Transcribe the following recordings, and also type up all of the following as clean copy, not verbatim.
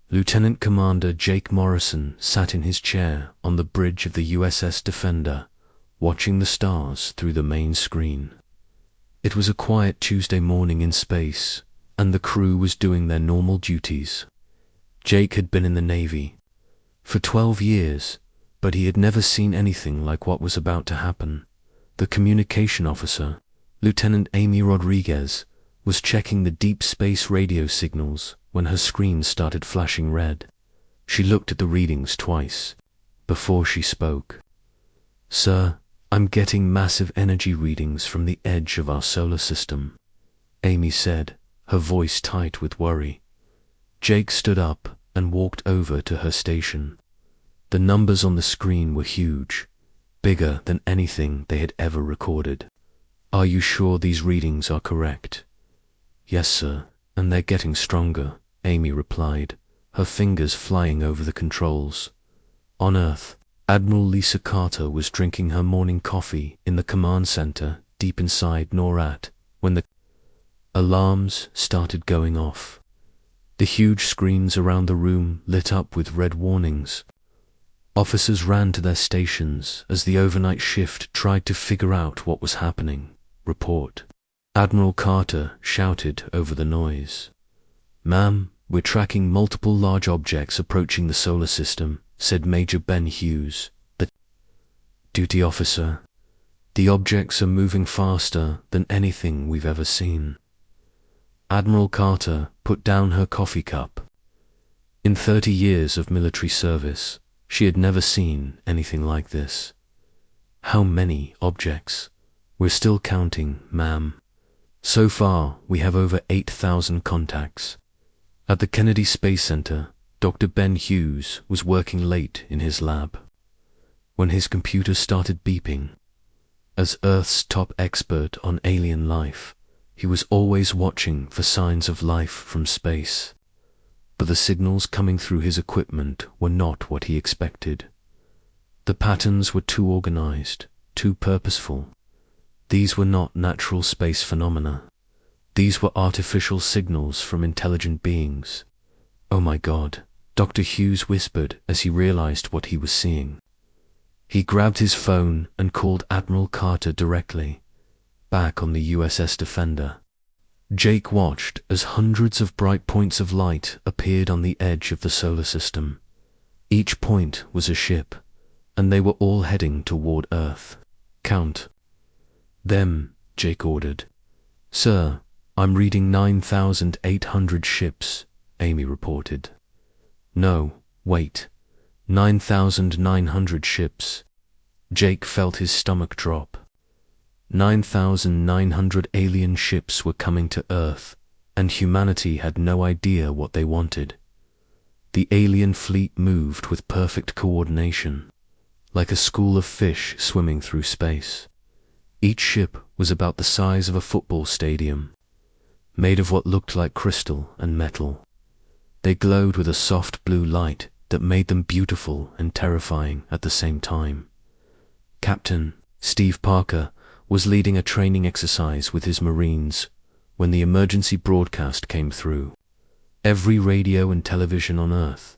Lieutenant Commander Jake Morrison sat in his chair on the bridge of the USS Defender, watching the stars through the main screen. It was a quiet Tuesday morning in space, and the crew was doing their normal duties. Jake had been in the Navy for 12 years, but he had never seen anything like what was about to happen. The communication officer, Lieutenant Amy Rodriguez, was checking the deep space radio signals when her screen started flashing red. She looked at the readings twice before she spoke. "Sir, I'm getting massive energy readings from the edge of our solar system," Amy said, her voice tight with worry. Jake stood up and walked over to her station. The numbers on the screen were huge, bigger than anything they had ever recorded. "Are you sure these readings are correct?" "Yes, sir, and they're getting stronger," Amy replied, her fingers flying over the controls. On Earth, Admiral Lisa Carter was drinking her morning coffee in the command center deep inside NORAD when the alarms started going off. The huge screens around the room lit up with red warnings. Officers ran to their stations as the overnight shift tried to figure out what was happening. Report. Admiral Carter shouted over the noise. "Ma'am, we're tracking multiple large objects approaching the solar system," said Major Ben Hughes, the duty officer. "The objects are moving faster than anything we've ever seen." Admiral Carter put down her coffee cup. In 30 years of military service, she had never seen anything like this. "How many objects?" "We're still counting, ma'am. So far, we have over 8,000 contacts." At the Kennedy Space Center, Dr. Ben Hughes was working late in his lab when his computer started beeping. As Earth's top expert on alien life, he was always watching for signs of life from space. But the signals coming through his equipment were not what he expected. The patterns were too organized, too purposeful. These were not natural space phenomena. These were artificial signals from intelligent beings. "Oh my God," Dr. Hughes whispered as he realized what he was seeing. He grabbed his phone and called Admiral Carter directly, back on the USS Defender. Jake watched as hundreds of bright points of light appeared on the edge of the solar system. Each point was a ship, and they were all heading toward Earth. "Count them," Jake ordered. "Sir, I'm reading 9,800 ships," Amy reported. "No, wait. 9,900 ships." Jake felt his stomach drop. 9,900 alien ships were coming to Earth, and humanity had no idea what they wanted. The alien fleet moved with perfect coordination, like a school of fish swimming through space. Each ship was about the size of a football stadium, made of what looked like crystal and metal. They glowed with a soft blue light that made them beautiful and terrifying at the same time. Captain Steve Parker was leading a training exercise with his Marines when the emergency broadcast came through. Every radio and television on Earth,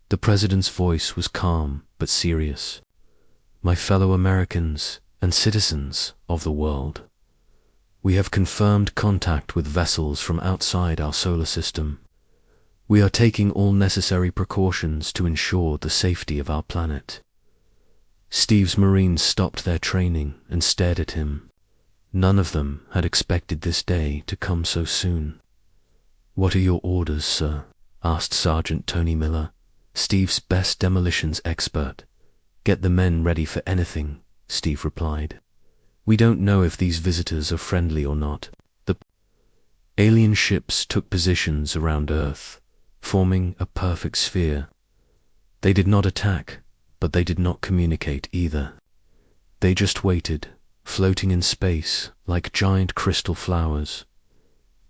the President's voice was calm but serious. "My fellow Americans and citizens of the world, we have confirmed contact with vessels from outside our solar system. We are taking all necessary precautions to ensure the safety of our planet." Steve's Marines stopped their training and stared at him. None of them had expected this day to come so soon. "What are your orders, sir?" asked Sergeant Tony Miller, Steve's best demolitions expert. "Get the men ready for anything," Steve replied. "We don't know if these visitors are friendly or not." The alien ships took positions around Earth, forming a perfect sphere. They did not attack, but they did not communicate either. They just waited, floating in space like giant crystal flowers.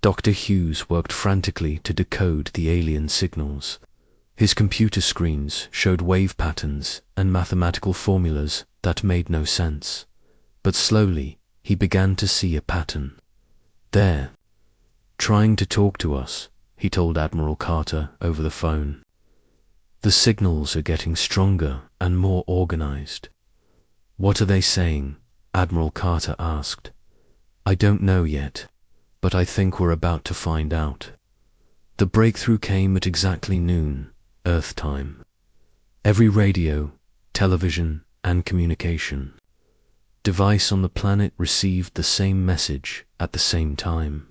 Dr. Hughes worked frantically to decode the alien signals. His computer screens showed wave patterns and mathematical formulas that made no sense. But slowly, he began to see a pattern. "They're trying to talk to us," he told Admiral Carter over the phone. The signals are getting stronger and more organized. What are they saying? Admiral Carter asked. I don't know yet, but I think we're about to find out. The breakthrough came at exactly noon, Earth time. Every radio, television, and communication device on the planet received the same message at the same time.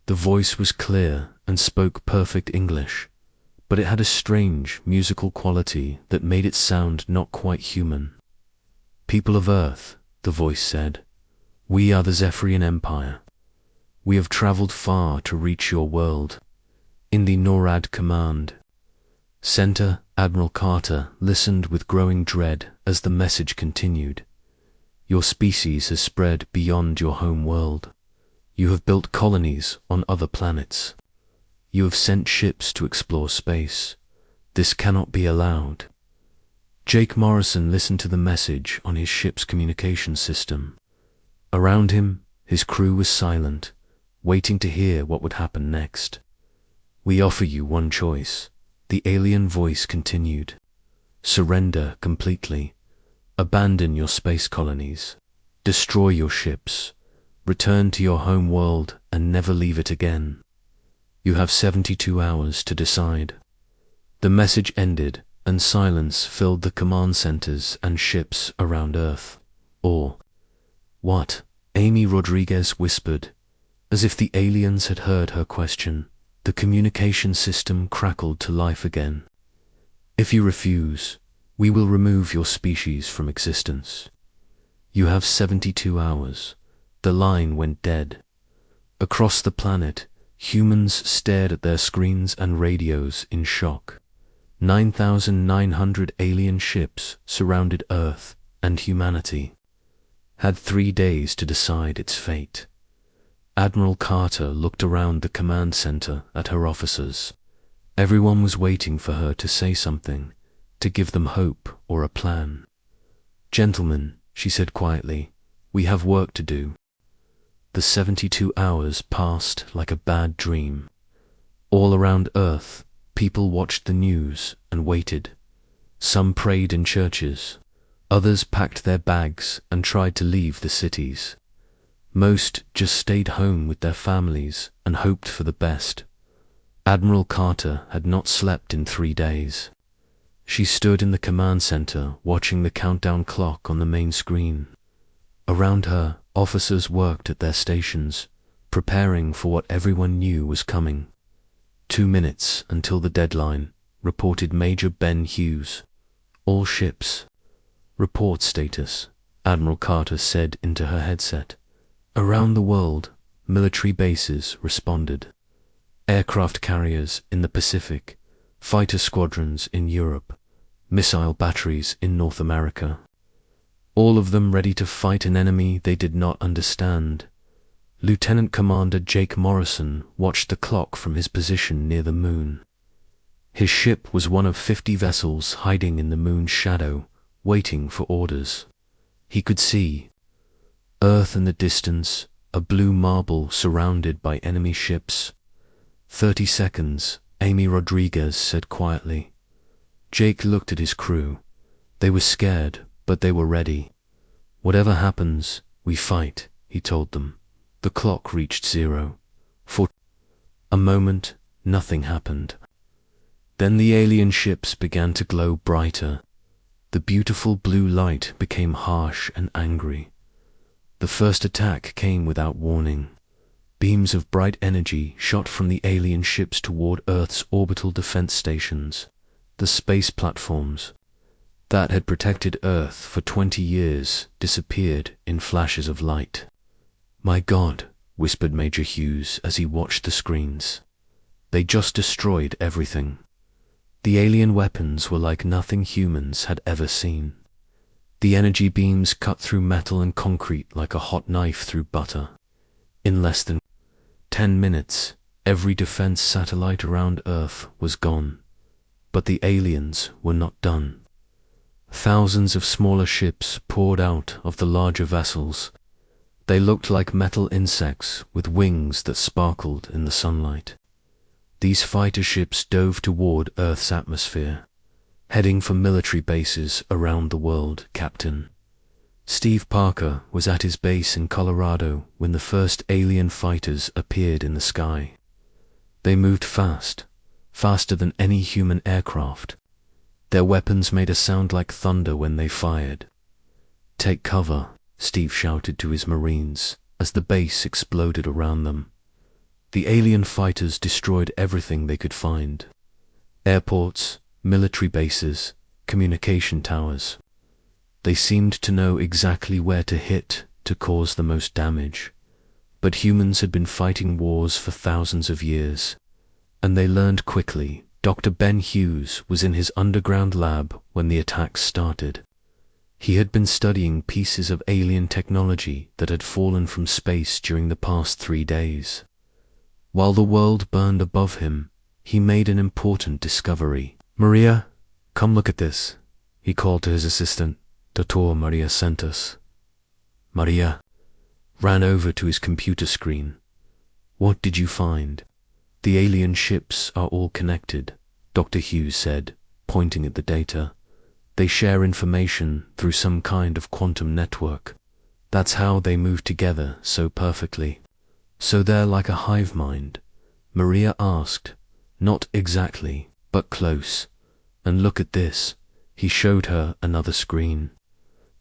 The voice was clear and spoke perfect English, but it had a strange musical quality that made it sound not quite human. People of Earth, the voice said, we are the Zephyrian Empire. We have traveled far to reach your world. In the NORAD command center, Admiral Carter listened with growing dread as the message continued. Your species has spread beyond your home world. You have built colonies on other planets. You have sent ships to explore space. This cannot be allowed. Jake Morrison listened to the message on his ship's communication system. Around him, his crew was silent, waiting to hear what would happen next. We offer you one choice, the alien voice continued. Surrender completely. Abandon your space colonies. Destroy your ships. Return to your home world and never leave it again. You have 72 hours to decide. The message ended, and silence filled the command centers and ships around Earth. Or, what? Amy Rodriguez whispered. As if the aliens had heard her question, the communication system crackled to life again. If you refuse, we will remove your species from existence. You have 72 hours. The line went dead. Across the planet, humans stared at their screens and radios in shock. 9,900 alien ships surrounded Earth, and humanity had 3 days to decide its fate. Admiral Carter looked around the command center at her officers. Everyone was waiting for her to say something, to give them hope or a plan. Gentlemen, she said quietly, we have work to do. The 72 hours passed like a bad dream. All around Earth, people watched the news and waited. Some prayed in churches. Others packed their bags and tried to leave the cities. Most just stayed home with their families and hoped for the best. Admiral Carter had not slept in 3 days. She stood in the command center watching the countdown clock on the main screen. Around her, officers worked at their stations, preparing for what everyone knew was coming. 2 minutes until the deadline, reported Major Ben Hughes. All ships. Report status, Admiral Carter said into her headset. Around the world, military bases responded. Aircraft carriers in the Pacific, fighter squadrons in Europe, missile batteries in North America. All of them ready to fight an enemy they did not understand. Lieutenant Commander Jake Morrison watched the clock from his position near the moon. His ship was one of 50 vessels hiding in the moon's shadow, waiting for orders. He could see Earth in the distance, a blue marble surrounded by enemy ships. 30 seconds, Amy Rodriguez said quietly. Jake looked at his crew. They were scared, but they were ready. Whatever happens, we fight, he told them. The clock reached 0. For a moment, nothing happened. Then the alien ships began to glow brighter. The beautiful blue light became harsh and angry. The first attack came without warning. Beams of bright energy shot from the alien ships toward Earth's orbital defense stations, the space platforms that had protected Earth for 20 years disappeared in flashes of light. My God, whispered Major Hughes as he watched the screens. They just destroyed everything. The alien weapons were like nothing humans had ever seen. The energy beams cut through metal and concrete like a hot knife through butter. In less than 10 minutes, every defense satellite around Earth was gone. But the aliens were not done. Thousands of smaller ships poured out of the larger vessels. They looked like metal insects with wings that sparkled in the sunlight. These fighter ships dove toward Earth's atmosphere, heading for military bases around the world, Captain. Steve Parker was at his base in Colorado when the first alien fighters appeared in the sky. They moved fast, faster than any human aircraft. Their weapons made a sound like thunder when they fired. "Take cover," Steve shouted to his Marines as the base exploded around them. The alien fighters destroyed everything they could find: airports, military bases, communication towers. They seemed to know exactly where to hit to cause the most damage. But humans had been fighting wars for thousands of years, and they learned quickly. Dr. Ben Hughes was in his underground lab when the attacks started. He had been studying pieces of alien technology that had fallen from space during the past 3 days. While the world burned above him, he made an important discovery. "Maria, come look at this," he called to his assistant, Dr. Maria Santos. Maria ran over to his computer screen. "What did you find?" "The alien ships are all connected," Dr. Hughes said, pointing at the data. "They share information through some kind of quantum network. That's how they move together so perfectly." "So they're like a hive mind?" Maria asked. "Not exactly, but close. And look at this." He showed her another screen.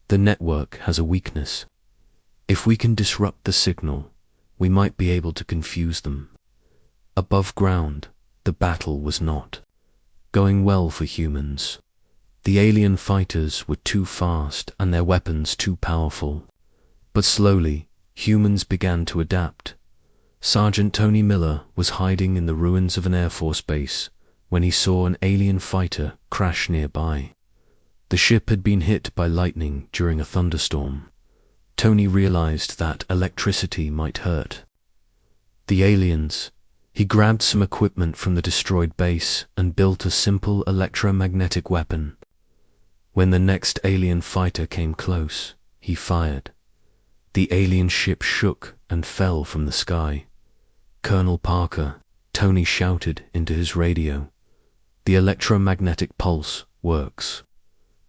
"The network has a weakness. If we can disrupt the signal, we might be able to confuse them." Above ground, the battle was not going well for humans. The alien fighters were too fast and their weapons too powerful. But slowly, humans began to adapt. Sergeant Tony Miller was hiding in the ruins of an Air Force base when he saw an alien fighter crash nearby. The ship had been hit by lightning during a thunderstorm. Tony realized that electricity might hurt the aliens. He grabbed some equipment from the destroyed base and built a simple electromagnetic weapon. When the next alien fighter came close, he fired. The alien ship shook and fell from the sky. "Colonel Parker," Tony shouted into his radio, "the electromagnetic pulse works.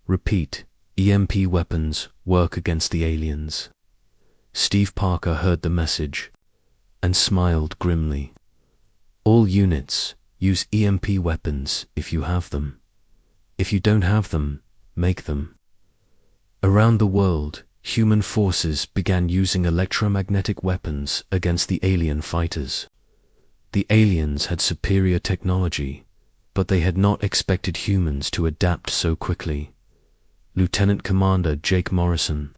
Repeat, EMP weapons work against the aliens." Steve Parker heard the message and smiled grimly. "All units use EMP weapons if you have them. If you don't have them, make them." Around the world, human forces began using electromagnetic weapons against the alien fighters. The aliens had superior technology, but they had not expected humans to adapt so quickly. Lieutenant Commander Jake Morrison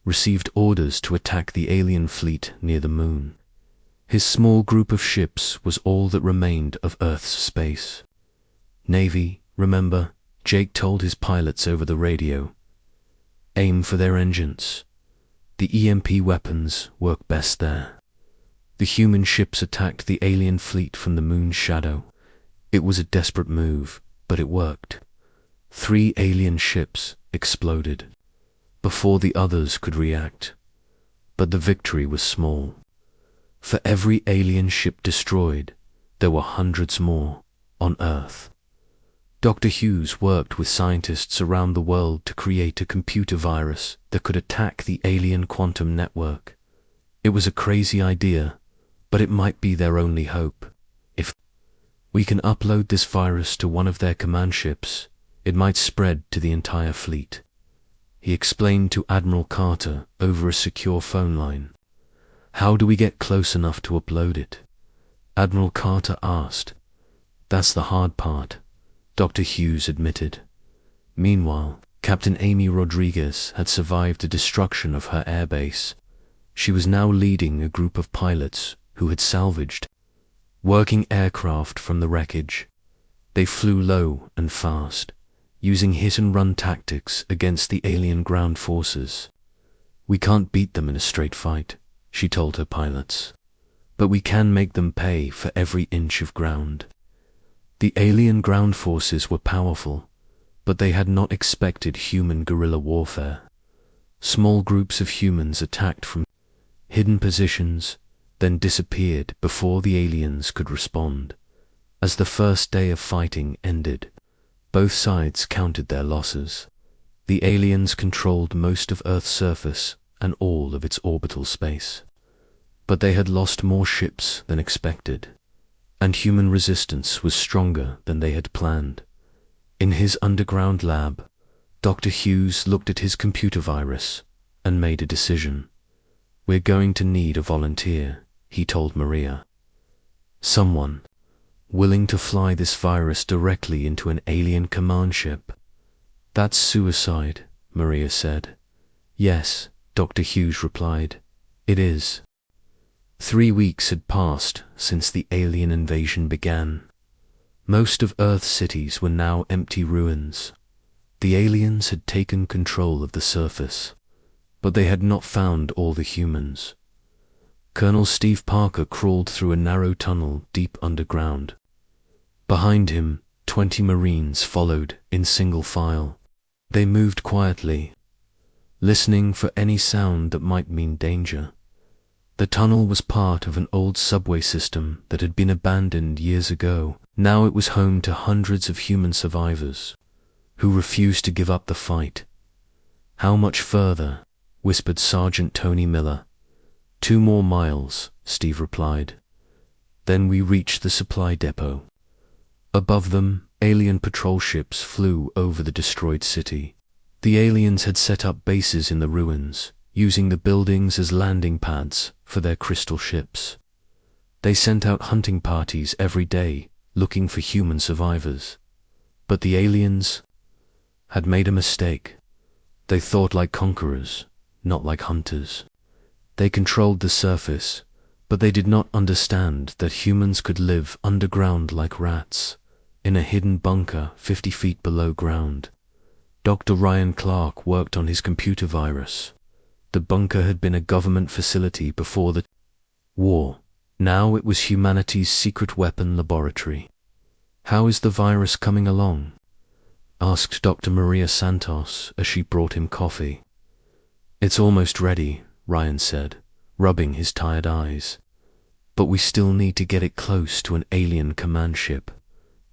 received orders to attack the alien fleet near the moon. His small group of ships was all that remained of Earth's space. "Navy, remember," Jake told his pilots over the radio. "Aim for their engines. The EMP weapons work best there." The human ships attacked the alien fleet from the moon's shadow. It was a desperate move, but it worked. 3 alien ships exploded before the others could react. But the victory was small. For every alien ship destroyed, there were hundreds more on Earth. Dr. Hughes worked with scientists around the world to create a computer virus that could attack the alien quantum network. It was a crazy idea, but it might be their only hope. If we can upload this virus to one of their command ships, it might spread to the entire fleet. He explained to Admiral Carter over a secure phone line. "How do we get close enough to upload it?" Admiral Carter asked. "That's the hard part," Dr. Hughes admitted. Meanwhile, Captain Amy Rodriguez had survived the destruction of her airbase. She was now leading a group of pilots who had salvaged working aircraft from the wreckage. They flew low and fast, using hit-and-run tactics against the alien ground forces. "We can't beat them in a straight fight," she told her pilots, "but we can make them pay for every inch of ground." The alien ground forces were powerful, but they had not expected human guerrilla warfare. Small groups of humans attacked from hidden positions, then disappeared before the aliens could respond. As the first day of fighting ended, Both sides counted their losses. The aliens controlled most of Earth's surface and all of its orbital space. But they had lost more ships than expected, and human resistance was stronger than they had planned. In his underground lab, Dr. Hughes looked at his computer virus and made a decision. "We're going to need a volunteer," he told Maria. "Someone willing to fly this virus directly into an alien command ship." "That's suicide," Maria said. "Yes," Dr. Hughes replied. "It is." 3 weeks had passed since the alien invasion began. Most of Earth's cities were now empty ruins. The aliens had taken control of the surface, but they had not found all the humans. Colonel Steve Parker crawled through a narrow tunnel deep underground. Behind him, 20 Marines followed in single file. They moved quietly, listening for any sound that might mean danger. The tunnel was part of an old subway system that had been abandoned years ago. Now it was home to hundreds of human survivors who refused to give up the fight. "How much further?" whispered Sergeant Tony Miller. "2 more miles," Steve replied. Then we reached the supply depot. Above them, alien patrol ships flew over the destroyed city. The aliens had set up bases in the ruins, using the buildings as landing pads for their crystal ships. They sent out hunting parties every day, looking for human survivors. But the aliens had made a mistake. They thought like conquerors, not like hunters. They controlled the surface, but they did not understand that humans could live underground like rats, in a hidden bunker 50 feet below ground. Dr. Ryan Clark worked on his computer virus. The bunker had been a government facility before the war. Now it was humanity's secret weapon laboratory. "How is the virus coming along?" asked Dr. Maria Santos as she brought him coffee. "It's almost ready," Ryan said, rubbing his tired eyes. "But we still need to get it close to an alien command ship.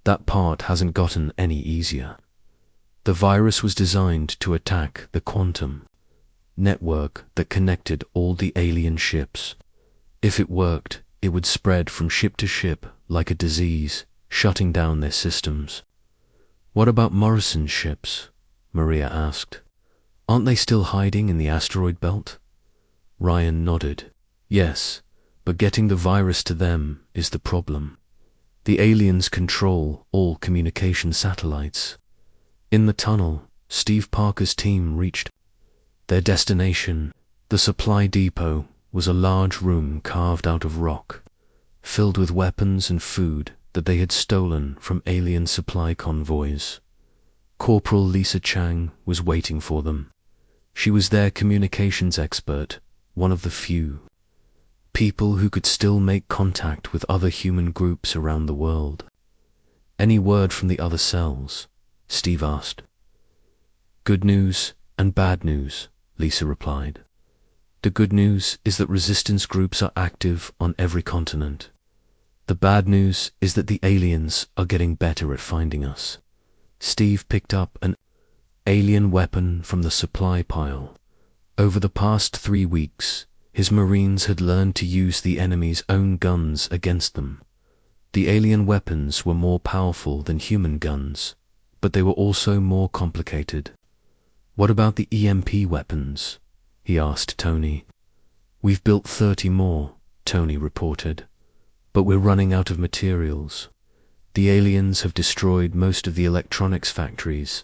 That part hasn't gotten any easier." The virus was designed to attack the quantum network that connected all the alien ships. If it worked, it would spread from ship to ship like a disease, shutting down their systems. "What about Morrison's ships?" Maria asked. "Aren't they still hiding in the asteroid belt?" Ryan nodded. "Yes, but getting the virus to them is the problem. The aliens control all communication satellites." In the tunnel, Steve Parker's team reached their destination. The supply depot was a large room carved out of rock, filled with weapons and food that they had stolen from alien supply convoys. Corporal Lisa Chang was waiting for them. She was their communications expert, one of the few people who could still make contact with other human groups around the world. "Any word from the other cells?" Steve asked. "Good news and bad news," Lisa replied. "The good news is that resistance groups are active on every continent. The bad news is that the aliens are getting better at finding us." Steve picked up an alien weapon from the supply pile. Over the past 3 weeks, his Marines had learned to use the enemy's own guns against them. The alien weapons were more powerful than human guns, but they were also more complicated. "What about the EMP weapons?" he asked Tony. "We've built 30 more," Tony reported, "but we're running out of materials. The aliens have destroyed most of the electronics factories."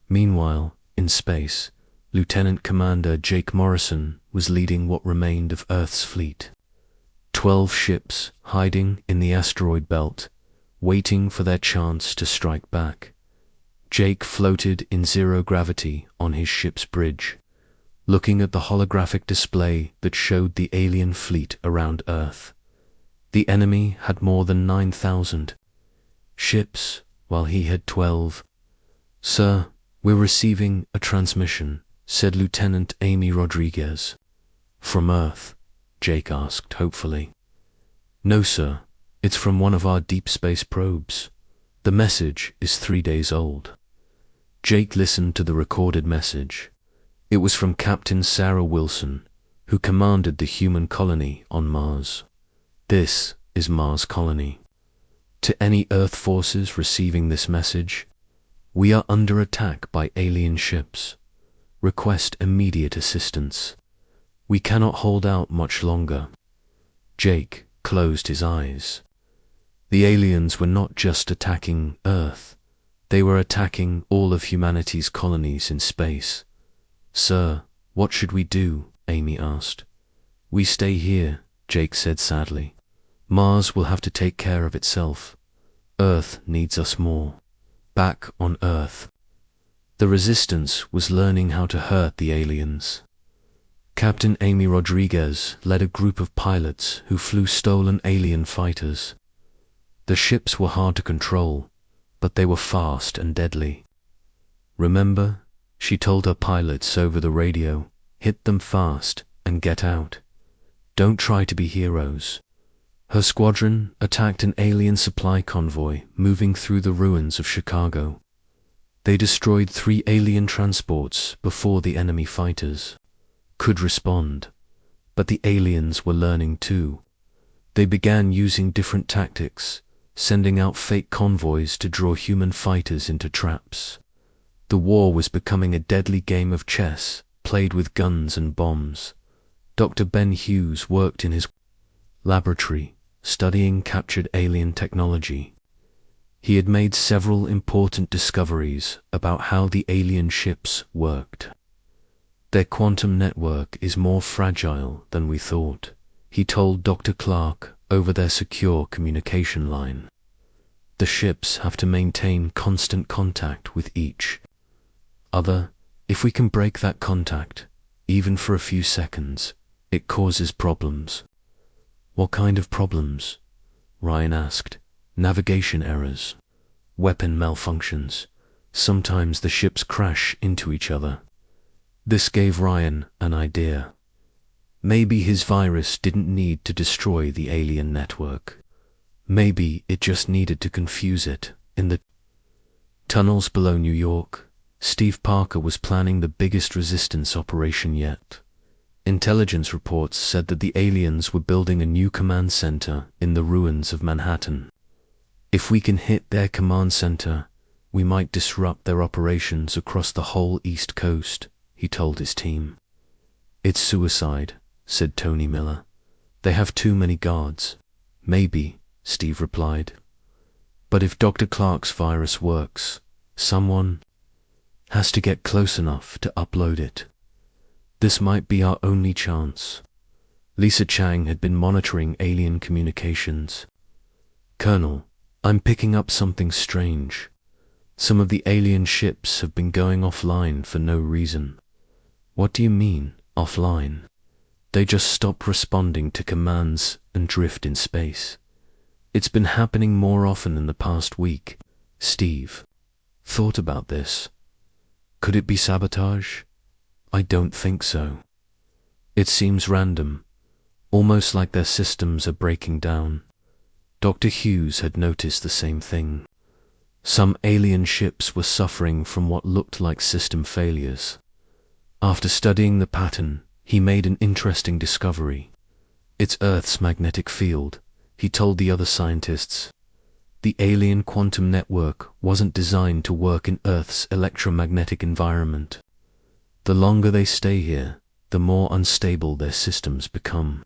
Meanwhile, in space, Lieutenant Commander Jake Morrison was leading what remained of Earth's fleet. 12 ships hiding in the asteroid belt, waiting for their chance to strike back. Jake floated in zero gravity on his ship's bridge, looking at the holographic display that showed the alien fleet around Earth. The enemy had more than 9,000 ships, while he had 12. "Sir, we're receiving a transmission," said Lieutenant Amy Rodriguez. "From Earth?" Jake asked hopefully. "No, sir. It's from one of our deep space probes. The message is 3 days old. Jake listened to the recorded message. It was from Captain Sarah Wilson, who commanded the human colony on Mars. This is Mars Colony. To any Earth forces receiving this message, we are under attack by alien ships. Request immediate assistance. We cannot hold out much longer. Jake closed his eyes. The aliens were not just attacking Earth, they were attacking all of humanity's colonies in space. "Sir, what should we do?" Amy asked. "We stay here," Jake said sadly. "Mars will have to take care of itself. Earth needs us more." Back on Earth, the Resistance was learning how to hurt the aliens. Captain Amy Rodriguez led a group of pilots who flew stolen alien fighters. The ships were hard to control, but they were fast and deadly. "Remember," she told her pilots over the radio, "hit them fast and get out. Don't try to be heroes." Her squadron attacked an alien supply convoy moving through the ruins of Chicago. They destroyed 3 alien transports before the enemy fighters could respond. But the aliens were learning too. They began using different tactics, sending out fake convoys to draw human fighters into traps. The war was becoming a deadly game of chess, played with guns and bombs. Dr. Ben Hughes worked in his laboratory, studying captured alien technology. He had made several important discoveries about how the alien ships worked. "Their quantum network is more fragile than we thought," he told Dr. Clark over their secure communication line. "The ships have to maintain constant contact with each other. If we can break that contact, even for a few seconds, it causes problems." "What kind of problems?" Ryan asked. "Navigation errors, weapon malfunctions. Sometimes the ships crash into each other." This gave Ryan an idea. Maybe his virus didn't need to destroy the alien network. Maybe it just needed to confuse it. In the tunnels below New York, Steve Parker was planning the biggest resistance operation yet. Intelligence reports said that the aliens were building a new command center in the ruins of Manhattan. "If we can hit their command center, we might disrupt their operations across the whole East Coast," he told his team. "It's suicide," said Tony Miller. "They have too many guards." "Maybe," Steve replied. "But if Dr. Clark's virus works, someone has to get close enough to upload it. This might be our only chance." Lisa Chang had been monitoring alien communications. "Colonel, I'm picking up something strange. Some of the alien ships have been going offline for no reason." "What do you mean, offline?" "They just stop responding to commands and drift in space. It's been happening more often in the past week." Steve thought about this. Could it be sabotage? "I don't think so. It seems random, almost like their systems are breaking down." Dr. Hughes had noticed the same thing. Some alien ships were suffering from what looked like system failures. After studying the pattern, he made an interesting discovery. "It's Earth's magnetic field," he told the other scientists. "The alien quantum network wasn't designed to work in Earth's electromagnetic environment. The longer they stay here, the more unstable their systems become."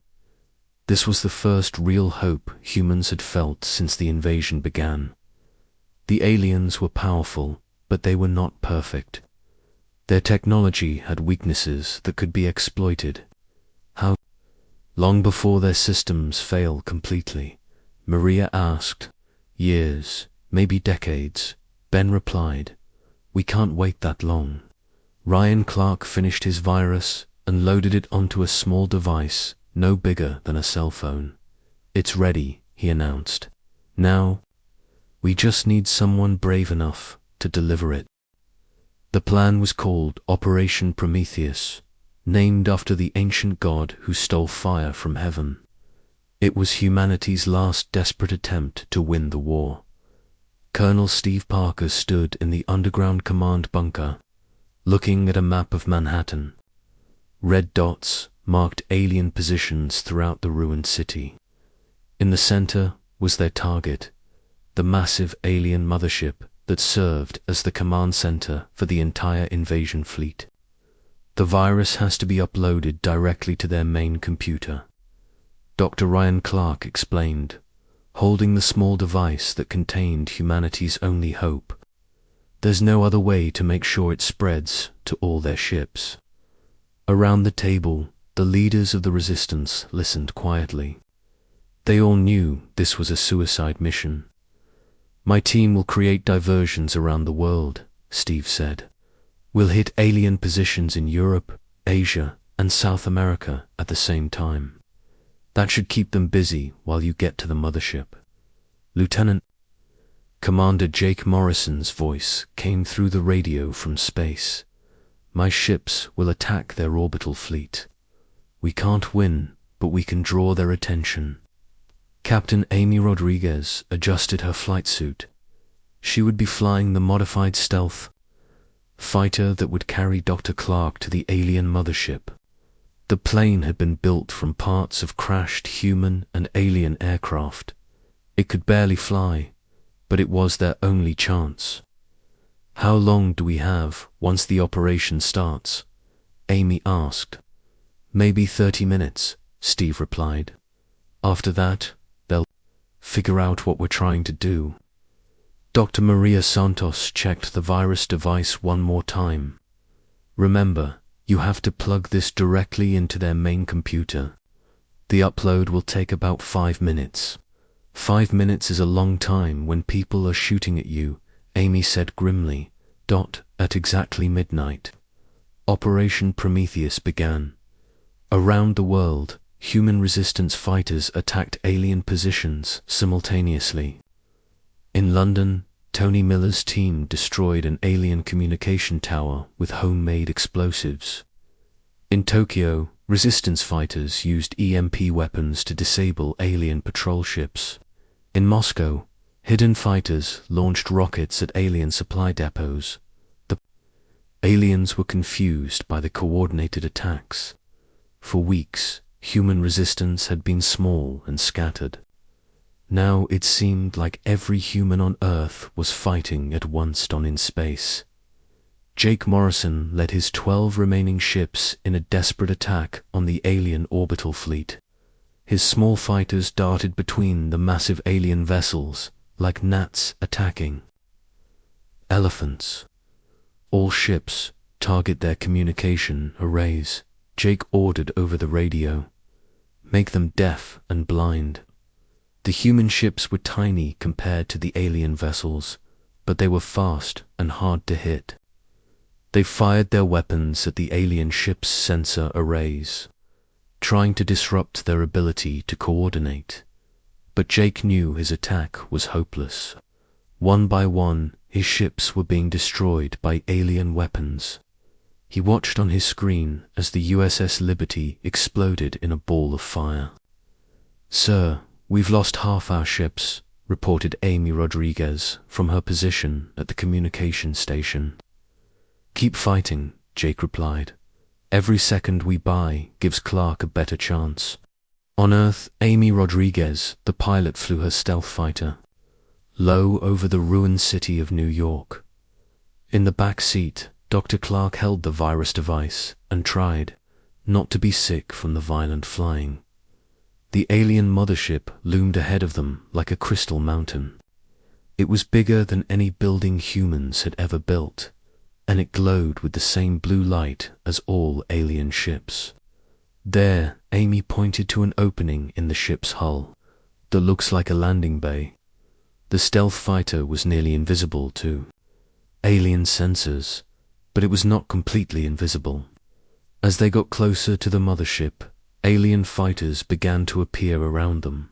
This was the first real hope humans had felt since the invasion began. The aliens were powerful, but they were not perfect. Their technology had weaknesses that could be exploited. How long before their systems fail completely? Maria asked. "Years, maybe decades," Ben replied. "We can't wait that long." Ryan Clark finished his virus and loaded it onto a small device no bigger than a cell phone. "It's ready," he announced. "Now, we just need someone brave enough to deliver it." The plan was called Operation Prometheus, named after the ancient god who stole fire from heaven. It was humanity's last desperate attempt to win the war. Colonel Steve Parker stood in the underground command bunker, looking at a map of Manhattan. Red dots marked alien positions throughout the ruined city. In the center was their target, the massive alien mothership that served as the command center for the entire invasion fleet. The virus has to be uploaded directly to their main computer, Dr. Ryan Clark explained, holding the small device that contained humanity's only hope. There's no other way to make sure it spreads to all their ships. Around the table, the leaders of the resistance listened quietly. They all knew this was a suicide mission. My team will create diversions around the world, Steve said. We'll hit alien positions in Europe, Asia, and South America at the same time. That should keep them busy while you get to the mothership. Lieutenant, Commander Jake Morrison's voice came through the radio from space. My ships will attack their orbital fleet. We can't win, but we can draw their attention. Captain Amy Rodriguez adjusted her flight suit. She would be flying the modified stealth fighter that would carry Dr. Clark to the alien mothership. The plane had been built from parts of crashed human and alien aircraft. It could barely fly, but it was their only chance. How long do we have once the operation starts? Amy asked. Maybe 30 minutes, Steve replied. After that, they'll figure out what we're trying to do. Dr. Maria Santos checked the virus device one more time. Remember, you have to plug this directly into their main computer. The upload will take about 5 minutes. 5 minutes is a long time when people are shooting at you, Amy said grimly. At exactly midnight, Operation Prometheus began. Around the world, human resistance fighters attacked alien positions simultaneously. In London, Tony Miller's team destroyed an alien communication tower with homemade explosives. In Tokyo, resistance fighters used EMP weapons to disable alien patrol ships. In Moscow, hidden fighters launched rockets at alien supply depots. The aliens were confused by the coordinated attacks. For weeks, human resistance had been small and scattered. Now it seemed like every human on Earth was fighting at once in space. Jake Morrison led his 12 remaining ships in a desperate attack on the alien orbital fleet. His small fighters darted between the massive alien vessels like gnats attacking. Elephants. All ships target their communication arrays, Jake ordered over the radio. Make them deaf and blind. The human ships were tiny compared to the alien vessels, but they were fast and hard to hit. They fired their weapons at the alien ships' sensor arrays, trying to disrupt their ability to coordinate. But Jake knew his attack was hopeless. One by one, his ships were being destroyed by alien weapons. He watched on his screen as the USS Liberty exploded in a ball of fire. "Sir, we've lost half our ships," reported Amy Rodriguez from her position at the communication station. "Keep fighting," Jake replied. "Every second we buy gives Clark a better chance." On Earth, Amy Rodriguez, the pilot, flew her stealth fighter low over the ruined city of New York. In the back seat, Dr. Clark held the virus device and tried not to be sick from the violent flying. The alien mothership loomed ahead of them like a crystal mountain. It was bigger than any building humans had ever built, and it glowed with the same blue light as all alien ships. There, Amy pointed to an opening in the ship's hull that looks like a landing bay. The stealth fighter was nearly invisible to alien sensors, but it was not completely invisible. As they got closer to the mothership, alien fighters began to appear around them.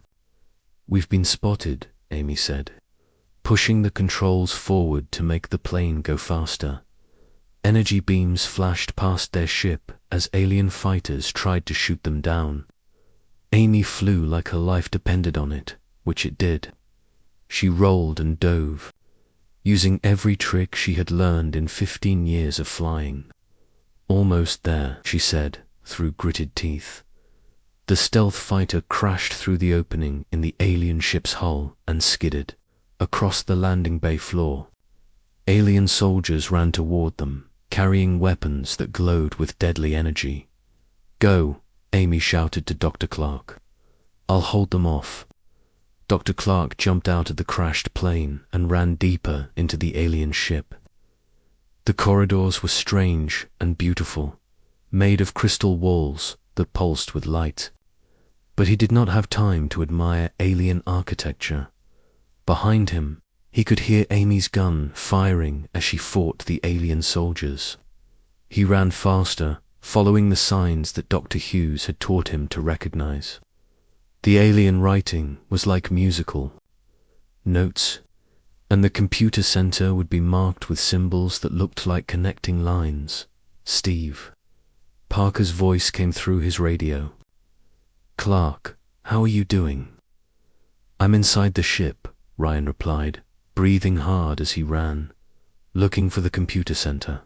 "We've been spotted," Amy said, pushing the controls forward to make the plane go faster. Energy beams flashed past their ship as alien fighters tried to shoot them down. Amy flew like her life depended on it, which it did. She rolled and dove, using every trick she had learned in 15 years of flying. "Almost there," she said through gritted teeth. The stealth fighter crashed through the opening in the alien ship's hull and skidded across the landing bay floor. Alien soldiers ran toward them, carrying weapons that glowed with deadly energy. "Go," Amy shouted to Dr. Clark. "I'll hold them off." Dr. Clark jumped out of the crashed plane and ran deeper into the alien ship. The corridors were strange and beautiful, made of crystal walls that pulsed with light. But he did not have time to admire alien architecture. Behind him, he could hear Amy's gun firing as she fought the alien soldiers. He ran faster, following the signs that Dr. Hughes had taught him to recognize. The alien writing was like musical notes, and the computer center would be marked with symbols that looked like connecting lines. "Steve." Parker's voice came through his radio. "Clark, how are you doing?" "I'm inside the ship," Ryan replied, breathing hard as he ran, looking for the computer center.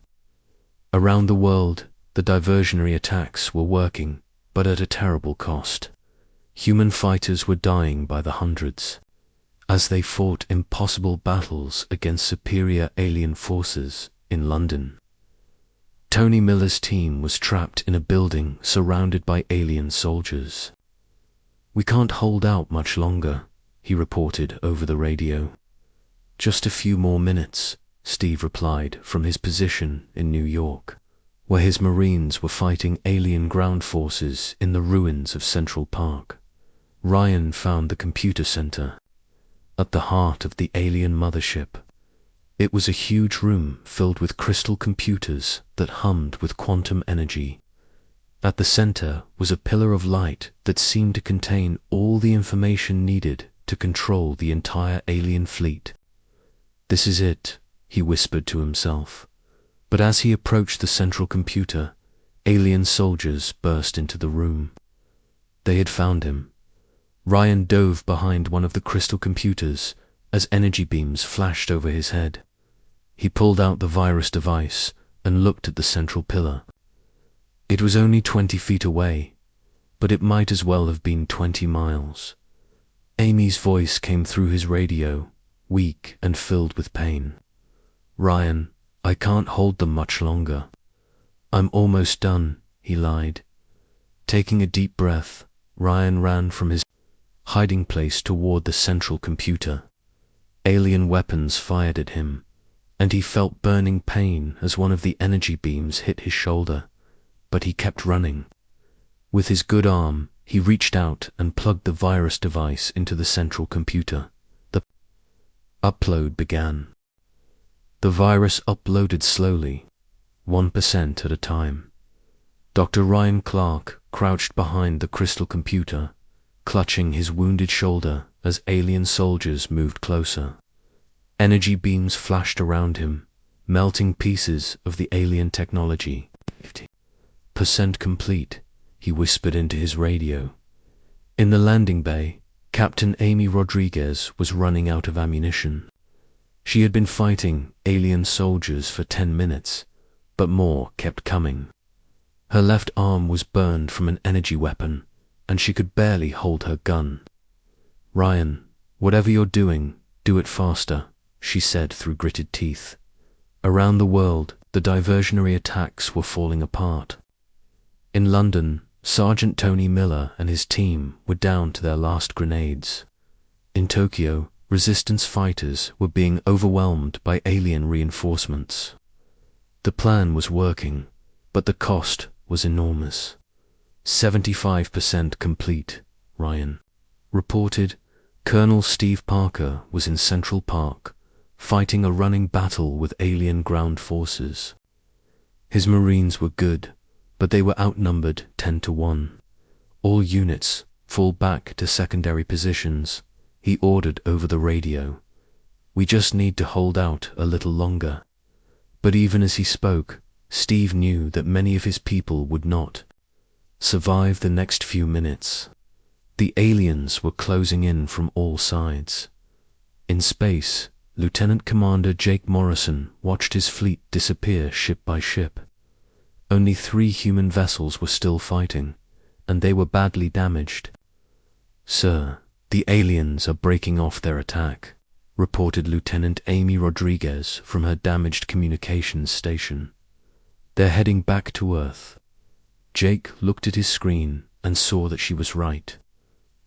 Around the world, the diversionary attacks were working, but at a terrible cost. Human fighters were dying by the hundreds as they fought impossible battles against superior alien forces in London. Tony Miller's team was trapped in a building surrounded by alien soldiers. "We can't hold out much longer," he reported over the radio. "Just a few more minutes," Steve replied from his position in New York, where his Marines were fighting alien ground forces in the ruins of Central Park. Ryan found the computer center, at the heart of the alien mothership. It was a huge room filled with crystal computers that hummed with quantum energy. At the center was a pillar of light that seemed to contain all the information needed to control the entire alien fleet. "This is it," he whispered to himself. But as he approached the central computer, alien soldiers burst into the room. They had found him. Ryan dove behind one of the crystal computers as energy beams flashed over his head. He pulled out the virus device and looked at the central pillar. It was only 20 feet away, but it might as well have been 20 miles. Amy's voice came through his radio, weak and filled with pain. "Ryan, I can't hold them much longer." "I'm almost done," he lied. Taking a deep breath, Ryan ran from his hiding place toward the central computer. Alien weapons fired at him, and he felt burning pain as one of the energy beams hit his shoulder, but he kept running. With his good arm, he reached out and plugged the virus device into the central computer. The upload began. The virus uploaded slowly, 1% at a time. Dr. Ryan Clark crouched behind the crystal computer, clutching his wounded shoulder as alien soldiers moved closer. Energy beams flashed around him, melting pieces of the alien technology. "50% complete," he whispered into his radio. In the landing bay, Captain Amy Rodriguez was running out of ammunition. She had been fighting alien soldiers for 10 minutes, but more kept coming. Her left arm was burned from an energy weapon, and she could barely hold her gun. "Ryan, whatever you're doing, do it faster," she said through gritted teeth. Around the world, the diversionary attacks were falling apart. In London, Sergeant Tony Miller and his team were down to their last grenades. In Tokyo, resistance fighters were being overwhelmed by alien reinforcements. The plan was working, but the cost was enormous. 75% complete, Ryan reported. Colonel Steve Parker was in Central Park, fighting a running battle with alien ground forces. His Marines were good, but they were outnumbered 10-1. "All units, fall back to secondary positions," he ordered over the radio. "We just need to hold out a little longer." But even as he spoke, Steve knew that many of his people would not survive the next few minutes. The aliens were closing in from all sides. In space, Lieutenant Commander Jake Morrison watched his fleet disappear ship by ship. Only 3 human vessels were still fighting, and they were badly damaged. "Sir, the aliens are breaking off their attack," reported Lieutenant Amy Rodriguez from her damaged communications station. "They're heading back to Earth." Jake looked at his screen and saw that she was right.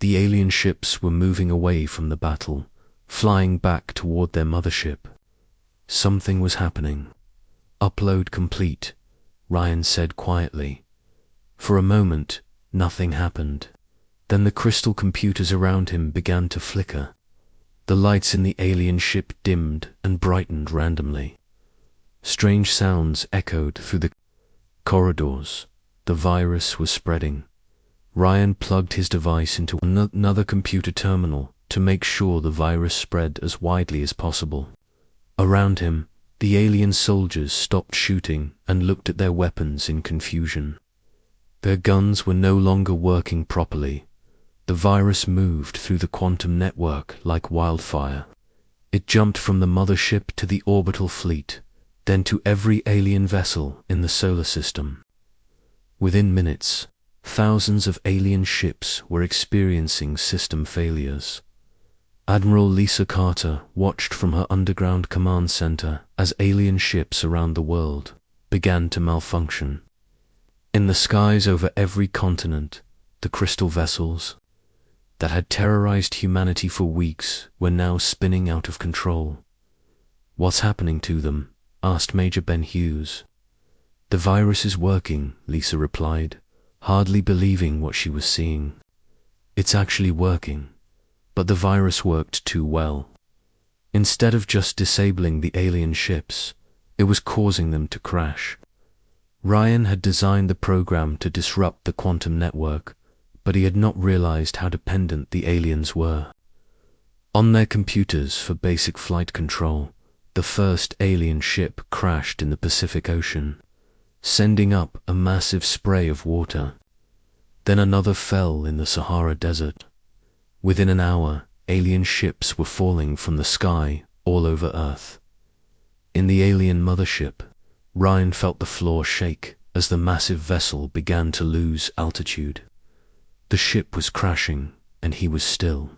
The alien ships were moving away from the battle, flying back toward their mothership. Something was happening. "Upload complete," Ryan said quietly. For a moment, nothing happened. Then the crystal computers around him began to flicker. The lights in the alien ship dimmed and brightened randomly. Strange sounds echoed through the corridors. The virus was spreading. Ryan plugged his device into another computer terminal to make sure the virus spread as widely as possible. Around him, the alien soldiers stopped shooting and looked at their weapons in confusion. Their guns were no longer working properly. The virus moved through the quantum network like wildfire. It jumped from the mothership to the orbital fleet, then to every alien vessel in the solar system. Within minutes, thousands of alien ships were experiencing system failures. Admiral Lisa Carter watched from her underground command center as alien ships around the world began to malfunction. In the skies over every continent, the crystal vessels that had terrorized humanity for weeks were now spinning out of control. "What's happening to them?" asked Major Ben Hughes. "The virus is working," Lisa replied, hardly believing what she was seeing. "It's actually working." But the virus worked too well. Instead of just disabling the alien ships, it was causing them to crash. Ryan had designed the program to disrupt the quantum network, but he had not realized how dependent the aliens were. On their computers for basic flight control, the first alien ship crashed in the Pacific Ocean, sending up a massive spray of water. Then another fell in the Sahara Desert. Within an hour, alien ships were falling from the sky all over Earth. In the alien mothership, Ryan felt the floor shake as the massive vessel began to lose altitude. The ship was crashing, and he was still.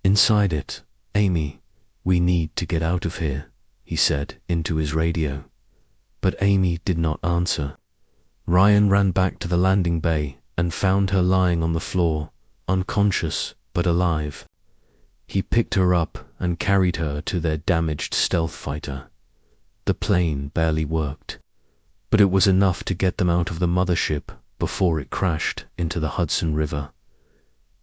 Inside it, "Amy, we need to get out of here," he said into his radio. But Amy did not answer. Ryan ran back to the landing bay and found her lying on the floor, unconscious but alive. He picked her up and carried her to their damaged stealth fighter. The plane barely worked, but it was enough to get them out of the mothership before it crashed into the Hudson River.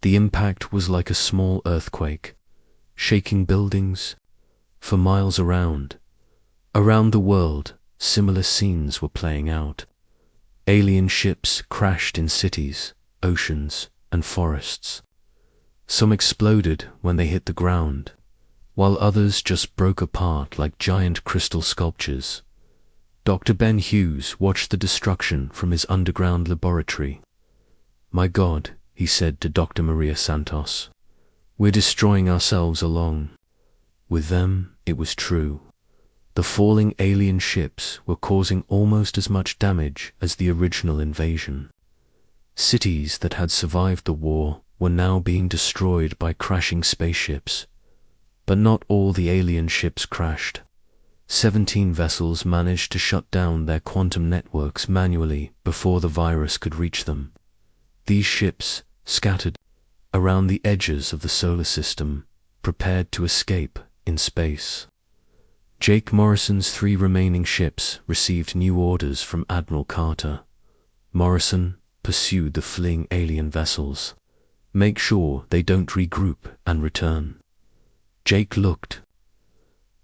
The impact was like a small earthquake, shaking buildings for miles around. Around the world, similar scenes were playing out. Alien ships crashed in cities, oceans, and forests. Some exploded when they hit the ground, while others just broke apart like giant crystal sculptures. Dr. Ben Hughes watched the destruction from his underground laboratory. "My God," he said to Dr. Maria Santos, "we're destroying ourselves along." With them, it was true. The falling alien ships were causing almost as much damage as the original invasion. Cities that had survived the war were now being destroyed by crashing spaceships. But not all the alien ships crashed. 17 vessels managed to shut down their quantum networks manually before the virus could reach them. These ships scattered around the edges of the solar system, prepared to escape in space. Jake Morrison's 3 remaining ships received new orders from Admiral Carter. Morrison pursued the fleeing alien vessels. "Make sure they don't regroup and return." Jake looked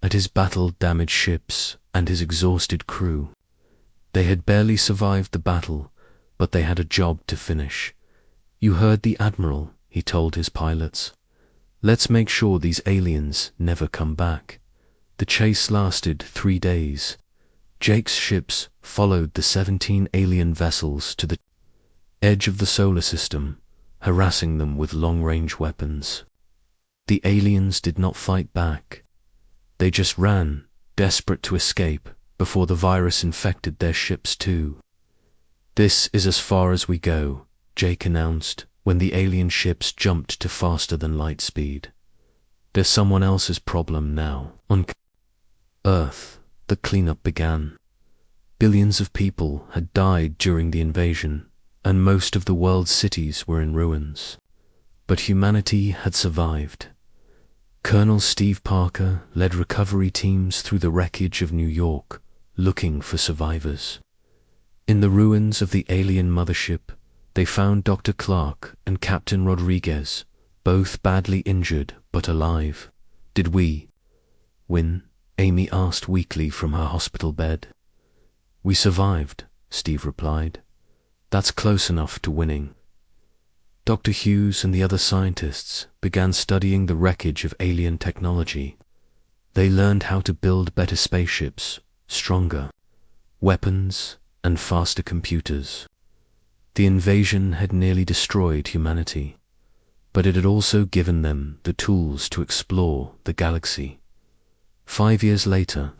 at his battle-damaged ships and his exhausted crew. They had barely survived the battle, but they had a job to finish. "You heard the Admiral," he told his pilots. "Let's make sure these aliens never come back." The chase lasted 3 days. Jake's ships followed the 17 alien vessels to the edge of the solar system, harassing them with long-range weapons. The aliens did not fight back. They just ran, desperate to escape, before the virus infected their ships too. "This is as far as we go," Jake announced when the alien ships jumped to faster than light speed. "There's someone else's problem now." On Earth, the cleanup began. Billions of people had died during the invasion, and most of the world's cities were in ruins. But humanity had survived. Colonel Steve Parker led recovery teams through the wreckage of New York, looking for survivors. In the ruins of the alien mothership, they found Dr. Clark and Captain Rodriguez, both badly injured but alive. "Did we win?" Amy asked weakly from her hospital bed. "We survived," Steve replied. "That's close enough to winning." Dr. Hughes and the other scientists began studying the wreckage of alien technology. They learned how to build better spaceships, stronger weapons, and faster computers. The invasion had nearly destroyed humanity, but it had also given them the tools to explore the galaxy. 5 years later,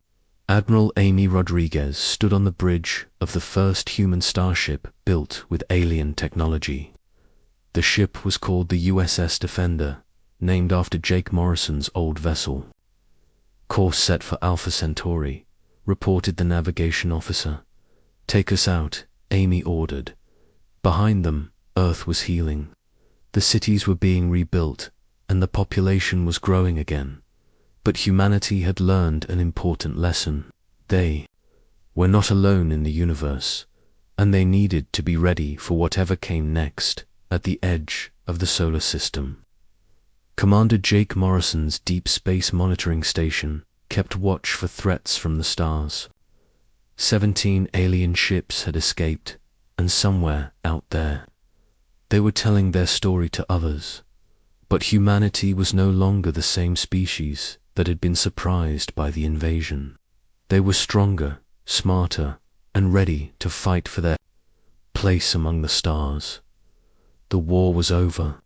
Admiral Amy Rodriguez stood on the bridge of the first human starship built with alien technology. The ship was called the USS Defender, named after Jake Morrison's old vessel. "Course set for Alpha Centauri," reported the navigation officer. "Take us out," Amy ordered. Behind them, Earth was healing. The cities were being rebuilt, and the population was growing again. But humanity had learned an important lesson. They were not alone in the universe, and they needed to be ready for whatever came next at the edge of the solar system. Commander Jake Morrison's Deep Space Monitoring Station kept watch for threats from the stars. 17 alien ships had escaped, and somewhere out there, they were telling their story to others. But humanity was no longer the same species that had been surprised by the invasion. They were stronger, smarter, and ready to fight for their place among the stars. The war was over.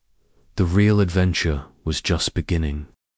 The real adventure was just beginning.